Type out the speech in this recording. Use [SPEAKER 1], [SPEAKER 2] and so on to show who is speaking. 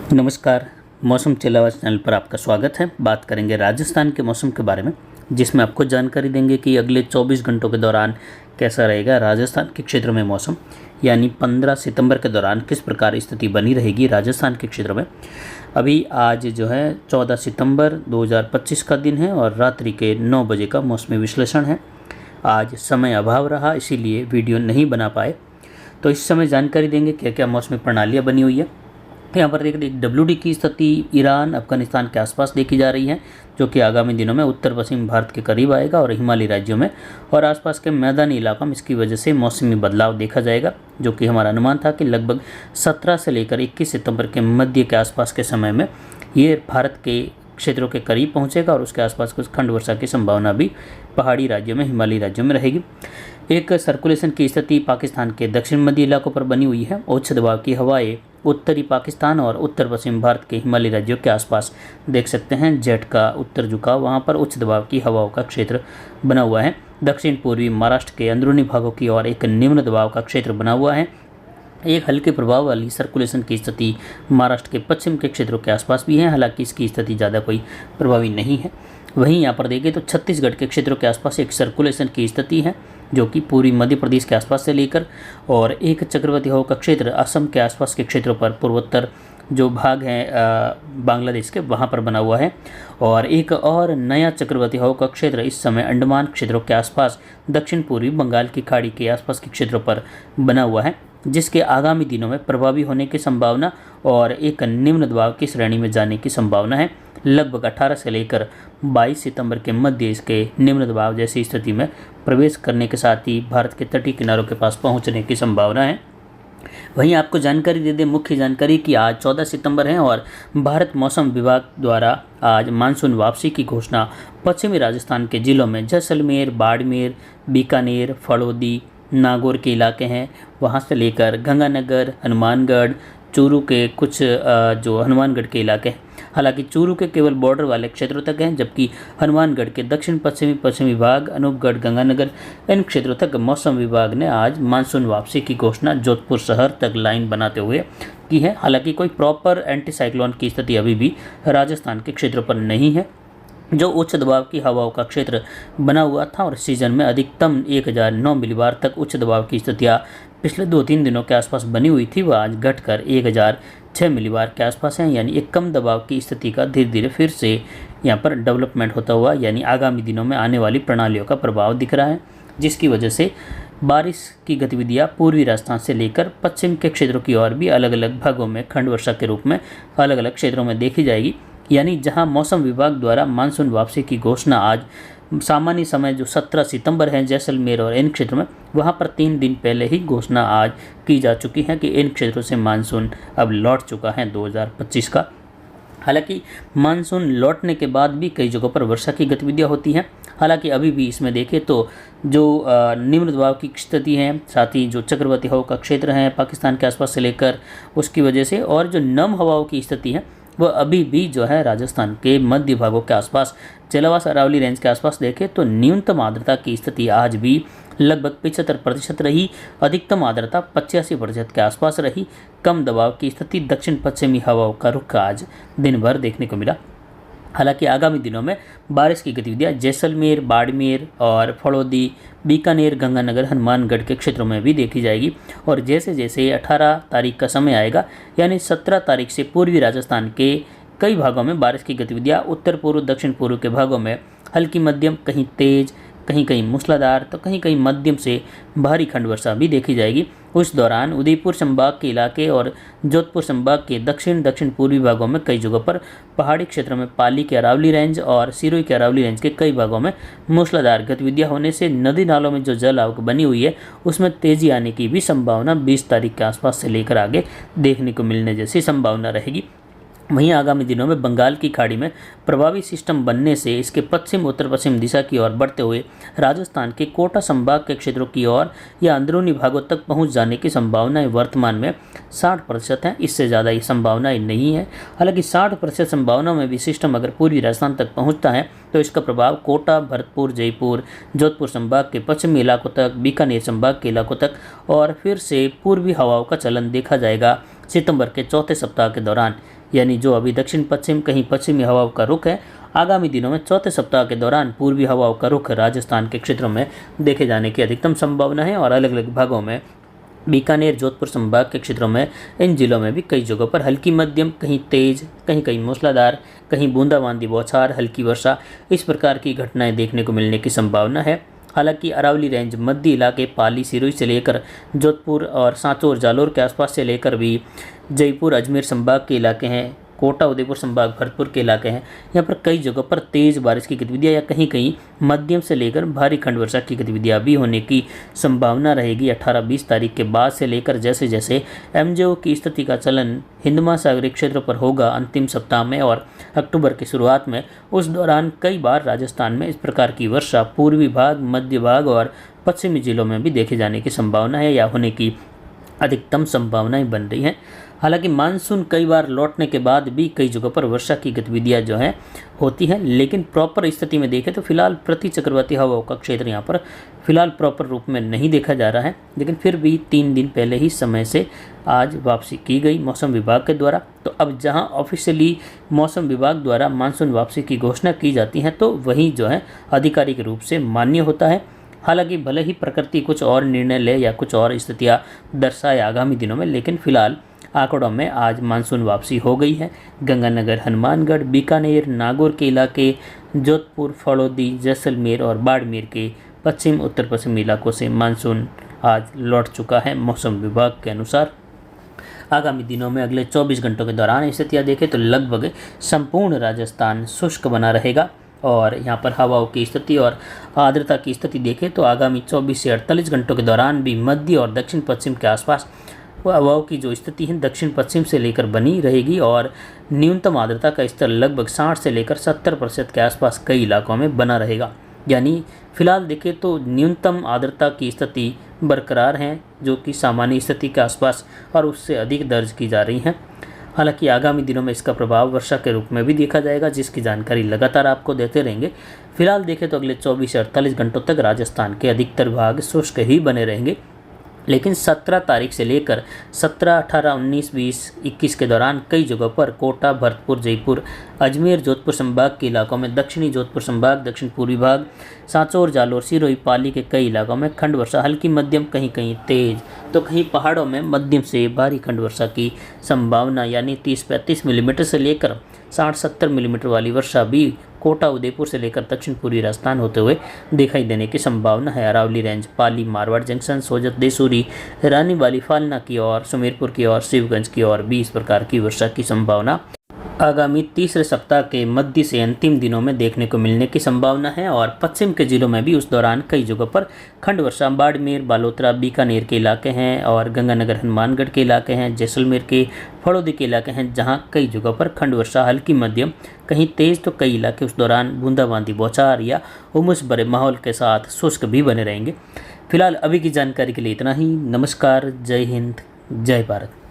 [SPEAKER 1] नमस्कार। मौसम चला चैनल पर आपका स्वागत है। बात करेंगे राजस्थान के मौसम के बारे में, जिसमें आपको जानकारी देंगे कि अगले 24 घंटों के दौरान कैसा रहेगा राजस्थान के क्षेत्र में मौसम, यानी 15 सितंबर के दौरान किस प्रकार स्थिति बनी रहेगी राजस्थान के क्षेत्र में। अभी आज जो है 14 सितंबर 2025 का दिन है और रात्रि के 9 बजे का मौसमी विश्लेषण है। आज समय अभाव रहा, इसीलिए वीडियो नहीं बना पाए। तो इस समय जानकारी देंगे क्या क्या मौसमी प्रणालियाँ बनी हुई है। यहाँ पर एक WD की स्थिति ईरान अफगानिस्तान के आसपास देखी जा रही है, जो कि आगामी दिनों में उत्तर पश्चिम भारत के करीब आएगा और हिमालयी राज्यों में और आसपास के मैदानी इलाकों में इसकी वजह से मौसमी बदलाव देखा जाएगा, जो कि हमारा अनुमान था कि लगभग 17 से लेकर 21 सितंबर के मध्य के आसपास के समय में ये भारत के क्षेत्रों के करीब पहुंचेगा और उसके आसपास कुछ खंड वर्षा की संभावना भी पहाड़ी राज्यों में, हिमालयी राज्यों में रहेगी। एक सर्कुलेशन की स्थिति पाकिस्तान के दक्षिण मध्य इलाकों पर बनी हुई है। उच्च दबाव की हवाएं उत्तरी पाकिस्तान और उत्तर पश्चिम भारत के हिमालयी राज्यों के आसपास देख सकते हैं। जेट का उत्तर झुकाव, वहां पर उच्च दबाव की हवाओं का क्षेत्र बना हुआ है। दक्षिण पूर्वी महाराष्ट्र के अंदरूनी भागों की ओर एक निम्न दबाव का क्षेत्र बना हुआ है। एक हल्के प्रभाव वाली सर्कुलेशन की स्थिति महाराष्ट्र के पश्चिम के क्षेत्रों के आसपास भी है, हालांकि इसकी स्थिति ज़्यादा कोई प्रभावी नहीं है। वहीं यहाँ पर देखें तो छत्तीसगढ़ के क्षेत्रों के आसपास एक सर्कुलेशन की स्थिति है, जो कि पूर्वी मध्य प्रदेश के आसपास से लेकर और एक चक्रवाती हवा का क्षेत्र असम के आसपास के क्षेत्रों पर, पूर्वोत्तर जो भाग हैं बांग्लादेश के, वहाँ पर बना हुआ है। और एक और नया चक्रवाती हवा का क्षेत्र इस समय अंडमान क्षेत्रों के आसपास दक्षिण पूर्वी बंगाल की खाड़ी के आसपास के क्षेत्रों पर बना हुआ है, जिसके आगामी दिनों में प्रभावी होने की संभावना और एक निम्न दबाव की श्रेणी में जाने की संभावना है। लगभग 18 से लेकर 22 सितंबर के मध्य इसके निम्न दबाव जैसी स्थिति में प्रवेश करने के साथ ही भारत के तटीय किनारों के पास पहुंचने की संभावना है। वहीं आपको जानकारी दे दें, मुख्य जानकारी कि आज 14 सितंबर है और भारत मौसम विभाग द्वारा आज मानसून वापसी की घोषणा पश्चिमी राजस्थान के जिलों में जैसलमेर, बाड़मेर, बीकानेर, फड़ौदी, नागौर के इलाके हैं, वहां से लेकर गंगानगर, हनुमानगढ़, चूरू के कुछ जो हनुमानगढ़ के इलाके हैं, हालांकि चूरू के केवल बॉर्डर वाले क्षेत्रों तक हैं, जबकि हनुमानगढ़ के दक्षिण पश्चिमी भाग, अनूपगढ़, गंगानगर, इन क्षेत्रों तक मौसम विभाग ने आज मानसून वापसी की घोषणा जोधपुर शहर तक लाइन बनाते हुए की है। हालांकि कोई प्रॉपर एंटी साइक्लोन की स्थिति अभी भी राजस्थान के क्षेत्रों पर नहीं है। जो उच्च दबाव की हवाओं का क्षेत्र बना हुआ था और सीजन में अधिकतम 1009 मिलीबार तक उच्च दबाव की स्थितियाँ पिछले 2-3 दिनों के आसपास बनी हुई थी, वह आज घटकर 1006 मिलीबार के आसपास हैं। यानी एक कम दबाव की स्थिति का धीरे धीरे फिर से यहाँ पर डेवलपमेंट होता हुआ, यानी आगामी दिनों में आने वाली प्रणालियों का प्रभाव दिख रहा है, जिसकी वजह से बारिश की गतिविधियाँ पूर्वी राजस्थान से लेकर पश्चिम के क्षेत्रों की ओर भी अलग अलग भागों में खंड वर्षा के रूप में अलग अलग क्षेत्रों में देखी जाएगी। यानी जहां मौसम विभाग द्वारा मानसून वापसी की घोषणा आज सामान्य समय जो 17 सितंबर है जैसलमेर और इन क्षेत्रों में, वहां पर 3 दिन पहले ही घोषणा आज की जा चुकी है कि इन क्षेत्रों से मानसून अब लौट चुका है 2025 का। हालांकि मानसून लौटने के बाद भी कई जगहों पर वर्षा की गतिविधियां होती हैं। हालांकि अभी भी इसमें देखें तो जो निम्न दबाव की स्थिति है, साथ ही जो चक्रवाती हवा का क्षेत्र है पाकिस्तान के आसपास से लेकर, उसकी वजह से और जो नम हवाओं की स्थिति है वह अभी भी जो है राजस्थान के मध्य भागों के आसपास, चेलावास अरावली रेंज के आसपास देखें तो न्यूनतम आर्द्रता की स्थिति आज भी लगभग 75% रही, अधिकतम आर्द्रता 85% के आसपास रही। कम दबाव की स्थिति दक्षिण पश्चिमी हवाओं का रुख आज दिन भर देखने को मिला। हालांकि आगामी दिनों में बारिश की गतिविधियां जैसलमेर, बाड़मेर और फड़ौदी, बीकानेर, गंगानगर, हनुमानगढ़ के क्षेत्रों में भी देखी जाएगी। और जैसे जैसे 18 तारीख का समय आएगा, यानी 17 तारीख से पूर्वी राजस्थान के कई भागों में बारिश की गतिविधियां उत्तर पूर्व, दक्षिण पूर्व के भागों में हल्की मध्यम, कहीं तेज, कहीं कहीं मूसलाधार, तो कहीं कहीं मध्यम से भारी खंड वर्षा भी देखी जाएगी। उस दौरान उदयपुर संभाग के इलाके और जोधपुर संभाग के दक्षिण पूर्वी भागों में कई जगहों पर, पहाड़ी क्षेत्रों में पाली के अरावली रेंज और सिरोही के अरावली रेंज के कई भागों में मूसलाधार गतिविधियां होने से नदी नालों में जो जल आवक बनी हुई है उसमें तेजी आने की भी संभावना 20 तारीख के आसपास से लेकर आगे देखने को मिलने जैसी संभावना रहेगी। वहीं आगामी दिनों में बंगाल की खाड़ी में प्रभावी सिस्टम बनने से इसके पश्चिम उत्तर पश्चिम दिशा की ओर बढ़ते हुए राजस्थान के कोटा संभाग के क्षेत्रों की ओर या अंदरूनी भागों तक पहुंच जाने की संभावनाएं वर्तमान में 60% है। इससे ज़्यादा ये संभावनाएं नहीं है। हालांकि 60% संभावनाओं में भी सिस्टम अगर पूर्वी राजस्थान तक पहुँचता है तो इसका प्रभाव कोटा, भरतपुर, जयपुर, जोधपुर संभाग के पश्चिमी इलाकों तक, बीकानेर संभाग के इलाकों तक और फिर से पूर्वी हवाओं का चलन देखा जाएगा सितंबर के चौथे सप्ताह के दौरान। यानी जो अभी दक्षिण पश्चिम कहीं पश्चिमी हवाओं का रुख है, आगामी दिनों में चौथे सप्ताह के दौरान पूर्वी हवाओं का रुख राजस्थान के क्षेत्रों में देखे जाने की अधिकतम संभावना है। और अलग अलग भागों में बीकानेर, जोधपुर संभाग के क्षेत्रों में, इन जिलों में भी कई जगहों पर हल्की मध्यम, कहीं तेज, कहीं कहीं मूसलाधार, कहीं बूंदाबांदी बौछार, हल्की वर्षा, इस प्रकार की घटनाएं देखने को मिलने की संभावना है। हालांकि अरावली रेंज, मध्य इलाके, पाली, सिरोही से लेकर जोधपुर और सांचौर, जालोर के आसपास से लेकर भी जयपुर, अजमेर संभाग के इलाके हैं, कोटा, उदयपुर संभाग, भरतपुर के इलाके हैं, यहाँ पर कई जगहों पर तेज़ बारिश की गतिविधियाँ या कहीं कहीं मध्यम से लेकर भारी खंड वर्षा की गतिविधियाँ भी होने की संभावना रहेगी। 18-20 तारीख के बाद से लेकर जैसे जैसे एमजेओ की स्थिति का चलन हिंद महासागरीय क्षेत्र पर होगा अंतिम सप्ताह में और अक्टूबर की शुरुआत में, उस दौरान कई बार राजस्थान में इस प्रकार की वर्षा पूर्वी भाग, मध्य भाग और पश्चिमी जिलों में भी देखे जाने की संभावना है या होने की अधिकतम संभावनाएं बन रही हैं। हालांकि मानसून कई बार लौटने के बाद भी कई जगहों पर वर्षा की गतिविधियां जो हैं होती हैं, लेकिन प्रॉपर स्थिति में देखें तो फिलहाल प्रति चक्रवाती हवाओं का क्षेत्र यहाँ पर फिलहाल प्रॉपर रूप में नहीं देखा जा रहा है। लेकिन फिर भी 3 दिन पहले ही समय से आज वापसी की गई मौसम विभाग के द्वारा। तो अब जहाँ ऑफिशियली मौसम विभाग द्वारा मानसून वापसी की घोषणा की जाती है तो वही जो है आधिकारिक रूप से मान्य होता है। हालांकि भले ही प्रकृति कुछ और निर्णय ले या कुछ और स्थितियाँ दर्शाए आगामी दिनों में, लेकिन फिलहाल आंकड़ों में आज मानसून वापसी हो गई है। गंगानगर, हनुमानगढ़, बीकानेर, नागौर के इलाके, जोधपुर, फड़ौदी, जैसलमेर और बाड़मेर के पश्चिम उत्तर पश्चिम इलाकों से मानसून आज लौट चुका है। मौसम विभाग के अनुसार आगामी दिनों में अगले 24 घंटों के दौरान स्थितियाँ देखें तो लगभग संपूर्ण राजस्थान शुष्क बना रहेगा। और यहाँ पर हवाओं की स्थिति और आर्द्रता की स्थिति देखें तो आगामी 24 से 48 घंटों के दौरान भी मध्य और दक्षिण पश्चिम के आसपास हवाओं की जो स्थिति है दक्षिण पश्चिम से लेकर बनी रहेगी और न्यूनतम आर्द्रता का स्तर लगभग 60 से लेकर 70% के आसपास कई इलाकों में बना रहेगा। यानी फिलहाल देखें तो न्यूनतम आर्द्रता की स्थिति बरकरार है जो कि सामान्य स्थिति के आसपास और उससे अधिक दर्ज की जा रही हैं। हालांकि आगामी दिनों में इसका प्रभाव वर्षा के रूप में भी देखा जाएगा, जिसकी जानकारी लगातार आपको देते रहेंगे। फिलहाल देखें तो अगले 24 से 48 घंटों तक राजस्थान के अधिकतर भाग शुष्क ही बने रहेंगे। लेकिन 17 तारीख से लेकर 17, 18, 19, 20, 21 के दौरान कई जगहों पर कोटा, भरतपुर, जयपुर, अजमेर, जोधपुर संभाग के इलाकों में, दक्षिणी जोधपुर संभाग, दक्षिण पूर्वी भाग, सांचौर, जालोर, सिरोही, पाली के कई इलाकों में खंड वर्षा हल्की मध्यम, कहीं कहीं तेज तो कहीं पहाड़ों में मध्यम से भारी खंड वर्षा की संभावना, यानी 30-35 मिलीमीटर से लेकर 60-70 मिलीमीटर वाली वर्षा भी कोटा, उदयपुर से लेकर दक्षिण पूर्वी राजस्थान होते हुए दिखाई देने की संभावना है। अरावली रेंज, पाली, मारवाड़ जंक्शन, सोजत, देसूरी, रानीवाली, फालना की ओर, सुमेरपुर की ओर, शिवगंज की ओर भी इस प्रकार की वर्षा की संभावना आगामी तीसरे सप्ताह के मध्य से अंतिम दिनों में देखने को मिलने की संभावना है। और पश्चिम के जिलों में भी उस दौरान कई जगहों पर खंड वर्षा, बाड़मेर, बालोतरा, बीकानेर के इलाके हैं और गंगानगर, हनुमानगढ़ के इलाके हैं, जैसलमेर के, फड़ौदी के इलाके हैं, जहां कई जगहों पर खंड वर्षा हल्की मध्यम, कहीं तेज तो कई इलाके उस दौरान बूंदाबांदी बौछार या उमस भरे माहौल के साथ शुष्क भी बने रहेंगे। फिलहाल अभी की जानकारी के लिए इतना ही। नमस्कार, जय हिंद, जय भारत।